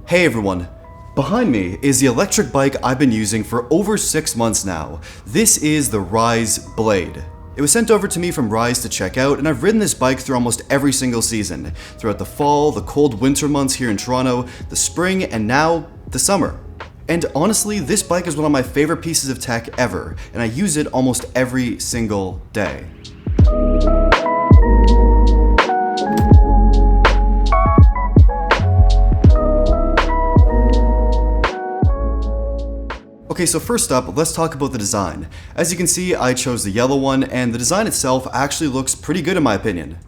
Hey everyone! Behind me is the electric bike I've been using for over 6 months now. This is the Rize Blade. It was sent over to me from Rize to check out, and I've ridden this bike through almost every single season. Throughout the fall, the cold winter months here in Toronto, the spring, and now the summer. And honestly, this bike is one of my favorite pieces of tech ever, and I use it almost every single day. Okay, so first up, let's talk about the design. As you can see, I chose the yellow one, and the design itself actually looks pretty good in my opinion.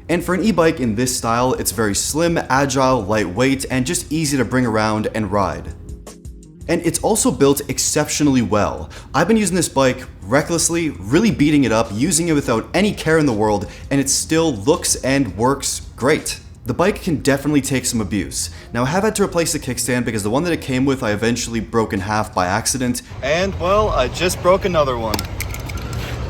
And for an e-bike in this style, it's very slim, agile, lightweight, and just easy to bring around and ride. And it's also built exceptionally well. I've been using this bike recklessly, really beating it up, using it without any care in the world, and it still looks and works great. The bike can definitely take some abuse. Now I have had to replace the kickstand because the one that it came with I eventually broke in half by accident. And well, I just broke another one.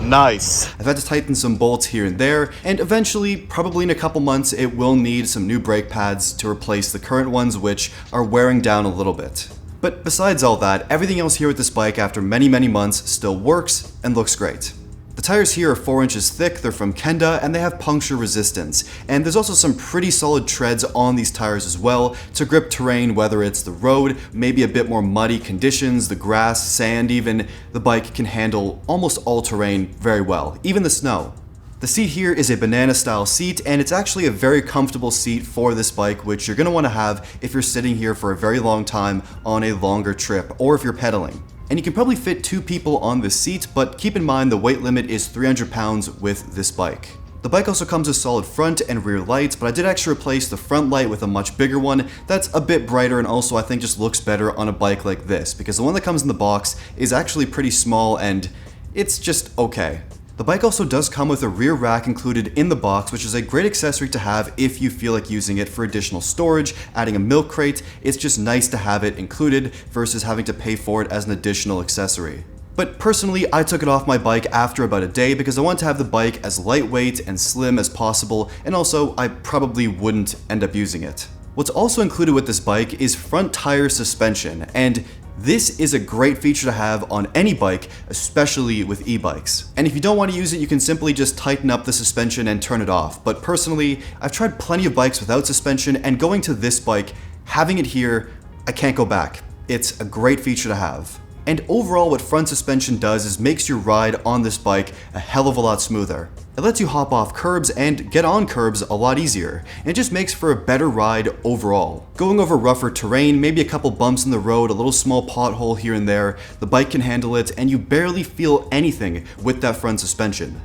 Nice. I've had to tighten some bolts here and there, and eventually, probably in a couple months, it will need some new brake pads to replace the current ones, which are wearing down a little bit. But besides all that, everything else here with this bike after many months still works and looks great. The tires here are 4 inches thick, they're from 𝘾𝙤𝙩, and they have puncture resistance. And there's also some pretty solid treads on these tires as well to grip terrain, whether it's the road, maybe a bit more muddy conditions, the grass, sand even. The bike can handle almost all terrain very well, even the snow. The seat here is a banana style seat, and it's actually a very comfortable seat for this bike, which you're going to want to have if you're sitting here for a very long time on a longer trip, or if you're pedaling. And you can probably fit 2 people on this seat, but keep in mind the weight limit is 300 pounds with this bike. The bike also comes with solid front and rear lights, but I did actually replace the front light with a much bigger one that's a bit brighter and also I think just looks better on a bike like this, because the one that comes in the box is actually pretty small and it's just okay. The bike also does come with a rear rack included in the box, which is a great accessory to have if you feel like using it for additional storage, adding a milk crate. It's just nice to have it included versus having to pay for it as an additional accessory. But personally, I took it off my bike after about a day because I wanted to have the bike as lightweight and slim as possible, and also I probably wouldn't end up using it. What's also included with this bike is front tire suspension, and this is a great feature to have on any bike, especially with e-bikes. And if you don't want to use it, you can simply just tighten up the suspension and turn it off. But personally, I've tried plenty of bikes without suspension, and going to this bike, having it here, I can't go back. It's a great feature to have. And overall, what front suspension does is makes your ride on this bike a hell of a lot smoother. It lets you hop off curbs and get on curbs a lot easier, and it just makes for a better ride overall. Going over rougher terrain, maybe a couple bumps in the road, a little small pothole here and there, the bike can handle it, and you barely feel anything with that front suspension.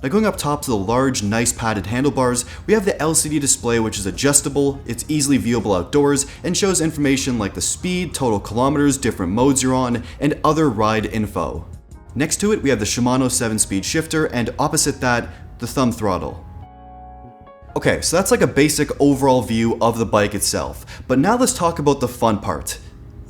Now going up top to the large, nice padded handlebars, we have the LCD display, which is adjustable, it's easily viewable outdoors, and shows information like the speed, total kilometers, different modes you're on, and other ride info. Next to it, we have the Shimano 7-speed shifter, and opposite that, the thumb throttle. Okay, so that's like a basic overall view of the bike itself, but now let's talk about the fun part,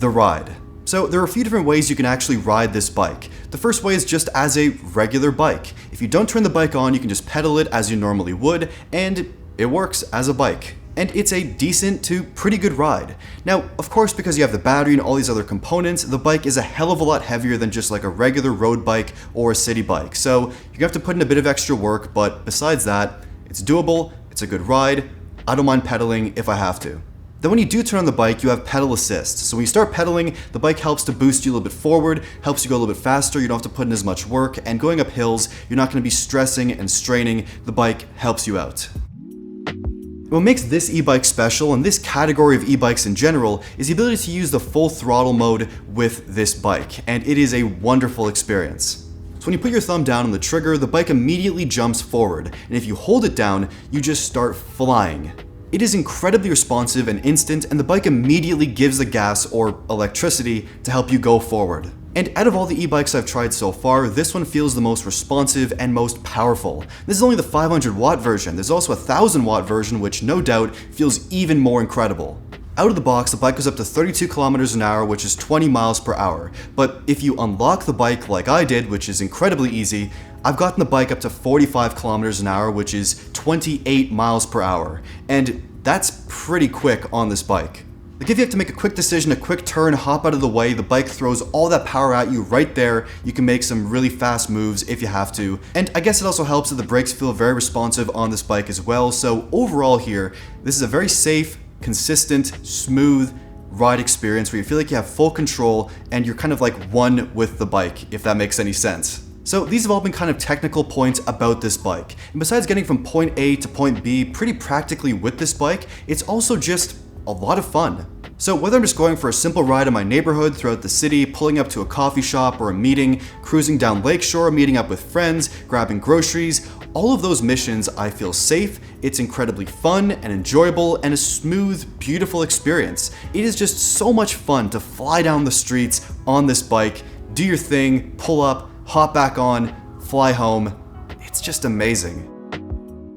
the ride. So there are a few different ways you can actually ride this bike. The first way is just as a regular bike. If you don't turn the bike on, you can just pedal it as you normally would, and it works as a bike. And it's a decent to pretty good ride. Now, of course, because you have the battery and all these other components, the bike is a hell of a lot heavier than just like a regular road bike or a city bike. So you have to put in a bit of extra work, but besides that, it's doable, it's a good ride, I don't mind pedaling if I have to. Then when you do turn on the bike, you have pedal assist. So when you start pedaling, the bike helps to boost you a little bit forward, helps you go a little bit faster, you don't have to put in as much work, and going up hills, you're not going to be stressing and straining, the bike helps you out. What makes this e-bike special, and this category of e-bikes in general, is the ability to use the full throttle mode with this bike, and it is a wonderful experience. So when you put your thumb down on the trigger, the bike immediately jumps forward, and if you hold it down, you just start flying. It is incredibly responsive and instant, and the bike immediately gives the gas or electricity to help you go forward. And out of all the e-bikes I've tried so far, this one feels the most responsive and most powerful. This is only the 500 watt version. There's also a 1000 watt version, which no doubt feels even more incredible. Out of the box, the bike goes up to 32 kilometers an hour, which is 20 miles per hour. But if you unlock the bike like I did, which is incredibly easy, I've gotten the bike up to 45 kilometers an hour, which is 28 miles per hour. And that's pretty quick on this bike. Like if you have to make a quick decision, a quick turn, hop out of the way, the bike throws all that power at you right there. You can make some really fast moves if you have to. And I guess it also helps that the brakes feel very responsive on this bike as well. So overall here, this is a very safe, consistent, smooth ride experience where you feel like you have full control and you're kind of like one with the bike, if that makes any sense. So these have all been kind of technical points about this bike. And besides getting from point A to point B pretty practically with this bike, it's also just a lot of fun. So whether I'm just going for a simple ride in my neighborhood throughout the city, pulling up to a coffee shop or a meeting, cruising down Lakeshore, meeting up with friends, grabbing groceries, all of those missions I feel safe, it's incredibly fun and enjoyable and a smooth, beautiful experience. It is just so much fun to fly down the streets on this bike, do your thing, pull up, hop back on, fly home. It's just amazing.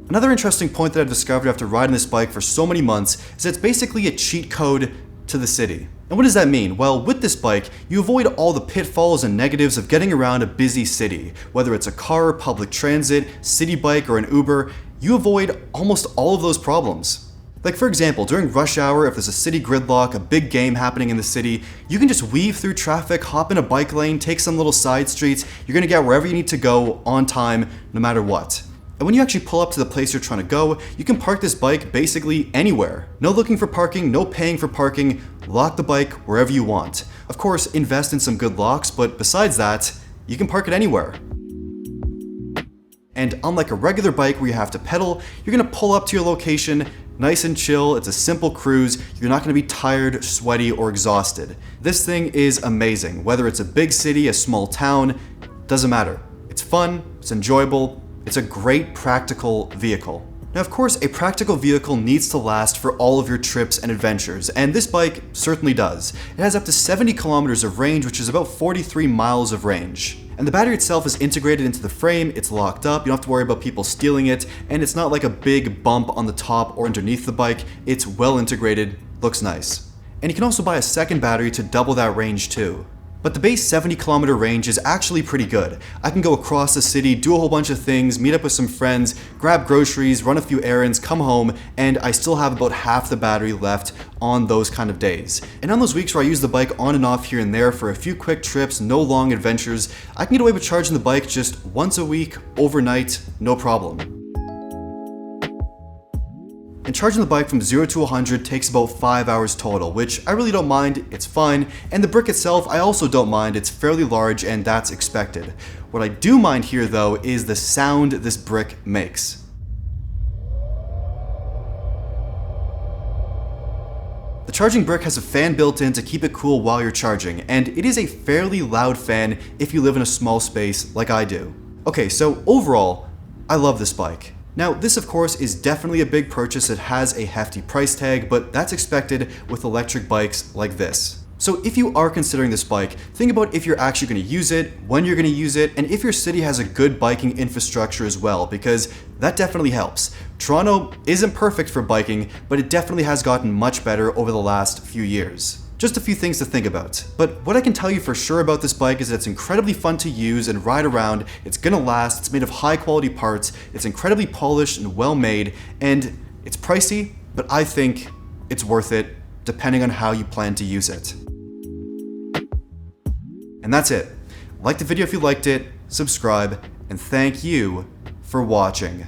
Another interesting point that I've discovered after riding this bike for so many months is that it's basically a cheat code to the city. And what does that mean? Well, with this bike, you avoid all the pitfalls and negatives of getting around a busy city. Whether it's a car, public transit, city bike, or an Uber, you avoid almost all of those problems. Like for example, during rush hour, if there's a city gridlock, a big game happening in the city, you can just weave through traffic, hop in a bike lane, take some little side streets, you're gonna get wherever you need to go on time, no matter what. And when you actually pull up to the place you're trying to go, you can park this bike basically anywhere. No looking for parking, no paying for parking, lock the bike wherever you want. Of course, invest in some good locks, but besides that, you can park it anywhere. And unlike a regular bike where you have to pedal, you're gonna pull up to your location, nice and chill, it's a simple cruise, you're not gonna be tired, sweaty, or exhausted. This thing is amazing. Whether it's a big city, a small town, doesn't matter. It's fun, it's enjoyable, it's a great practical vehicle. Now of course, a practical vehicle needs to last for all of your trips and adventures, and this bike certainly does. It has up to 70 kilometers of range, which is about 43 miles of range. And the battery itself is integrated into the frame, it's locked up, you don't have to worry about people stealing it, and it's not like a big bump on the top or underneath the bike, it's well integrated, looks nice. And you can also buy a second battery to double that range too. But the base 70 kilometer range is actually pretty good. I can go across the city, do a whole bunch of things, meet up with some friends, grab groceries, run a few errands, come home, and I still have about half the battery left on those kind of days. And on those weeks where I use the bike on and off here and there for a few quick trips, no long adventures, I can get away with charging the bike just once a week, overnight, no problem. And charging the bike from 0 to 100 takes about 5 hours total, which I really don't mind, it's fine, and the brick itself I also don't mind, it's fairly large and that's expected. What I do mind here though is the sound this brick makes. The charging brick has a fan built in to keep it cool while you're charging, and it is a fairly loud fan if you live in a small space like I do. Okay, so overall, I love this bike. Now, this of course is definitely a big purchase. It has a hefty price tag, but that's expected with electric bikes like this. So if you are considering this bike, think about if you're actually going to use it, when you're going to use it, and if your city has a good biking infrastructure as well, because that definitely helps. Toronto isn't perfect for biking, but it definitely has gotten much better over the last few years. Just a few things to think about. But what I can tell you for sure about this bike is that it's incredibly fun to use and ride around, it's gonna last, it's made of high quality parts, it's incredibly polished and well made, and it's pricey, but I think it's worth it depending on how you plan to use it. And that's it. Like the video if you liked it, subscribe, and thank you for watching.